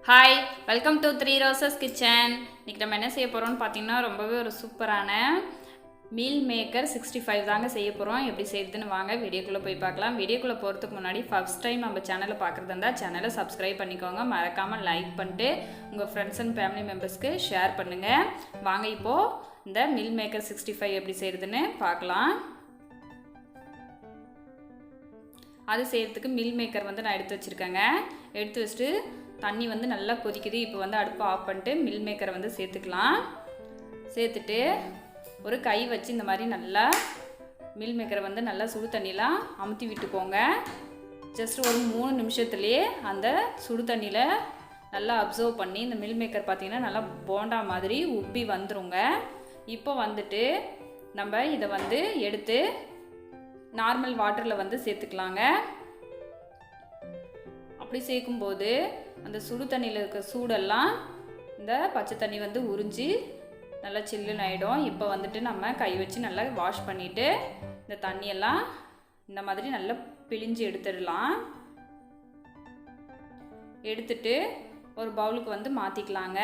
Hi, welcome to 3 roses kitchen. இன்றைக்கி நம்ம என்ன செய்ய போகிறோம்னு பார்த்தீங்கன்னா ரொம்பவே ஒரு சூப்பரான மீல் மேக்கர் 65 தாங்க செய்ய போகிறோம். எப்படி செய்யுதுன்னு வாங்க வீடியோக்குள்ளே போய் பார்க்கலாம். வீடியோக்குள்ளே போகிறதுக்கு முன்னாடி ஃபர்ஸ்ட் டைம் நம்ம சேனலை பார்க்குறதா இருந்தால் சேனலை சப்ஸ்கிரைப் பண்ணிக்கோங்க. மறக்காமல் லைக் பண்ணிட்டு உங்கள் ஃப்ரெண்ட்ஸ் அண்ட் ஃபேமிலி மெம்பர்ஸ்க்கு ஷேர் பண்ணுங்கள். வாங்க இப்போது இந்த மீல் மேக்கர் 65 எப்படி செய்யுதுன்னு பார்க்கலாம். அது செய்கிறதுக்கு மீல் மேக்கர் வந்து நான் எடுத்து வச்சுருக்கேங்க. எடுத்து வச்சுட்டு தண்ணி வந்து நல்லா கொதிக்குது. இப்போ வந்து அடுப்பை ஆஃப் பண்ணிட்டு மில் மேக்கரை வந்து சேர்த்துக்கலாம். சேர்த்துட்டு ஒரு கை வச்சு இந்த மாதிரி நல்லா மில் மேக்கரை வந்து நல்லா சுடு தண்ணியெலாம் அமுத்தி விட்டுக்கோங்க. ஜஸ்ட் ஒரு 3 நிமிஷத்துலேயே அந்த சுடு தண்ணியில் நல்லா அப்சர்வ் பண்ணி இந்த மில் மேக்கர் பார்த்திங்கன்னா நல்லா போண்டா மாதிரி உப்பி வந்துருங்க. இப்போ வந்துட்டு நம்ம இதை வந்து எடுத்து நார்மல் வாட்டரில் வந்து சேர்த்துக்கலாங்க. அப்படி சேர்க்கும்போது அந்த சுடு தண்ணியில் இருக்க சூடெல்லாம் இந்த பச்சை தண்ணி வந்து உறிஞ்சி நல்லா சில்லுன்னு ஆகிடும். இப்போ வந்துட்டு நம்ம கை வச்சு நல்லா வாஷ் பண்ணிவிட்டு இந்த தண்ணியெல்லாம் இந்த மாதிரி நல்லா பிழிஞ்சு எடுத்துடலாம். எடுத்துட்டு ஒரு பவுலுக்கு வந்து மாற்றிக்கலாங்க.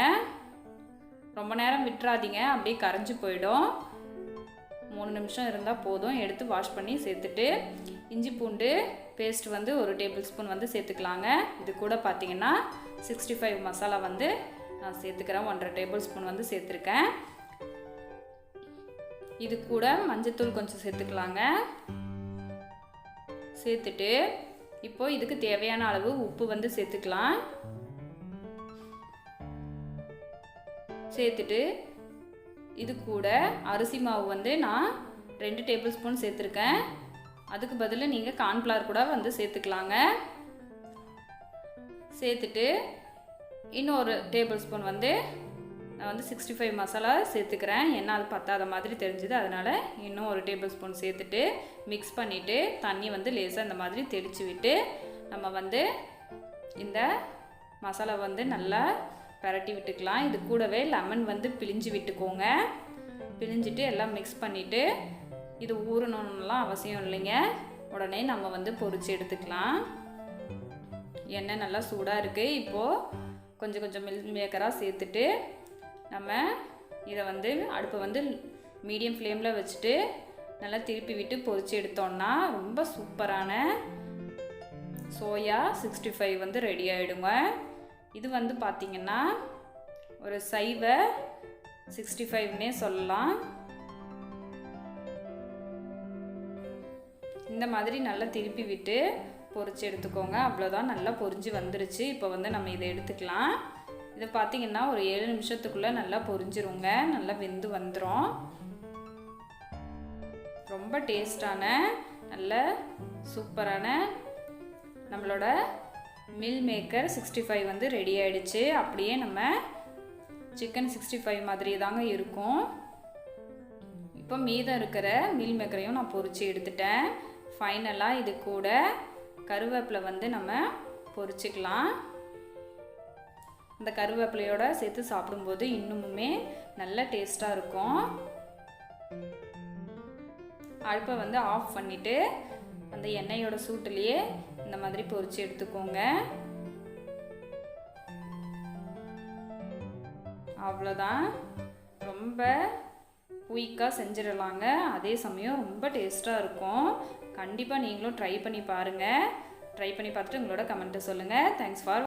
ரொம்ப நேரம் விட்டுறாதீங்க, அப்படியே கரைஞ்சி போயிடும். 3 நிமிஷம் இருந்தால் போதும். எடுத்து வாஷ் பண்ணி சேர்த்துட்டு இஞ்சி பூண்டு பேஸ்ட் வந்து 1 டேபிள் ஸ்பூன் வந்து சேர்த்துக்கலாங்க. இது கூட பார்த்திங்கன்னா 65 மசாலா வந்து நான் சேர்த்துக்கிறேன். 1.5 டேபிள் ஸ்பூன் வந்து சேர்த்துருக்கேன். இது கூட மஞ்சத்தூள் கொஞ்சம் சேர்த்துக்கலாங்க. சேர்த்துட்டு இப்போது இதுக்கு தேவையான அளவு உப்பு வந்து சேர்த்துக்கலாம். சேர்த்துட்டு இது கூட அரிசி மாவு வந்து நான் 2 டேபிள் ஸ்பூன் சேர்த்துருக்கேன். அதுக்கு பதில் நீங்கள் கார்ன்ஃப்ளவர் கூட வந்து சேர்த்துக்கலாங்க. சேர்த்துட்டு இன்னும் 1 டேபிள் ஸ்பூன் வந்து நான் வந்து 65 மசாலா சேர்த்துக்கிறேன். ஏன்னா அது பத்தாத மாதிரி தெரிஞ்சுது, அதனால் இன்னும் 1 டேபிள் ஸ்பூன் சேர்த்துட்டு மிக்ஸ் பண்ணிவிட்டு தண்ணி வந்து லேசாக இந்த மாதிரி தெளித்து விட்டு நம்ம வந்து இந்த மசாலா வந்து நல்லா பரட்டி விட்டுக்கலாம். இது கூடவே லெமன் வந்து பிழிஞ்சு விட்டுக்கோங்க. பிழிஞ்சிட்டு எல்லாம் மிக்ஸ் பண்ணிவிட்டு இது ஊறணும்லாம் அவசியம் இல்லைங்க. உடனே நம்ம வந்து பொரிச்சு எடுத்துக்கலாம். எண்ணெய் நல்லா சூடாக இருக்குது. இப்போது கொஞ்சம் கொஞ்சம் மில் மேக்கராக சேர்த்துட்டு நம்ம இதை வந்து அடுப்பை வந்து மீடியம் ஃப்ளேமில் வச்சுட்டு நல்லா திருப்பி விட்டு பொரிச்சு எடுத்தோம்னா ரொம்ப சூப்பரான சோயா 65 வந்து ரெடி ஆகிடுங்க. இது வந்து பார்த்திங்கன்னா ஒரு சைவ 65னே சொல்லலாம். இந்த மாதிரி நல்லா திருப்பி விட்டு பொரிச்சு எடுத்துக்கோங்க. அவ்வளோதான், நல்லா பொரிஞ்சு வந்துருச்சு. இப்போ வந்து நம்ம இதை எடுத்துக்கலாம். இதை பார்த்திங்கன்னா ஒரு 7 நிமிஷத்துக்குள்ளே நல்லா பொரிஞ்சிருங்க. நல்லா வெந்து வந்துடும். ரொம்ப டேஸ்டான நல்ல சூப்பரான நம்மளோட மில் மேக்கர் 65 வந்து ரெடி ஆகிடுச்சு. அப்படியே நம்ம சிக்கன் 65 மாதிரி தாங்க இருக்கும். இப்போ மீதம் இருக்கிற மில் மேக்கரையும் நான் பொரிச்சு எடுத்துட்டேன். ஃபைனலாக இது கூட கருவேப்பிலை வந்து நம்ம பொரிச்சிக்கலாம். அந்த கருவேப்பிலையோட சேர்த்து சாப்பிடும்போது இன்னுமுமே நல்ல டேஸ்ட்டாக இருக்கும். அடுப்பை வந்து ஆஃப் பண்ணிவிட்டு அந்த எண்ணெயோட சூட்டுலேயே இந்த மாதிரி பொரிச்சு எடுத்துக்கோங்க. அவ்வளோதான், ரொம்ப குயிக்காக செஞ்சிடலாங்க. அதே சமயம் ரொம்ப டேஸ்ட்டாக இருக்கும். கண்டிப்பாக நீங்களும் ட்ரை பண்ணி பாருங்கள். ட்ரை பண்ணி பார்த்துட்டு உங்களோட கமெண்ட்டை சொல்லுங்கள். Thanks for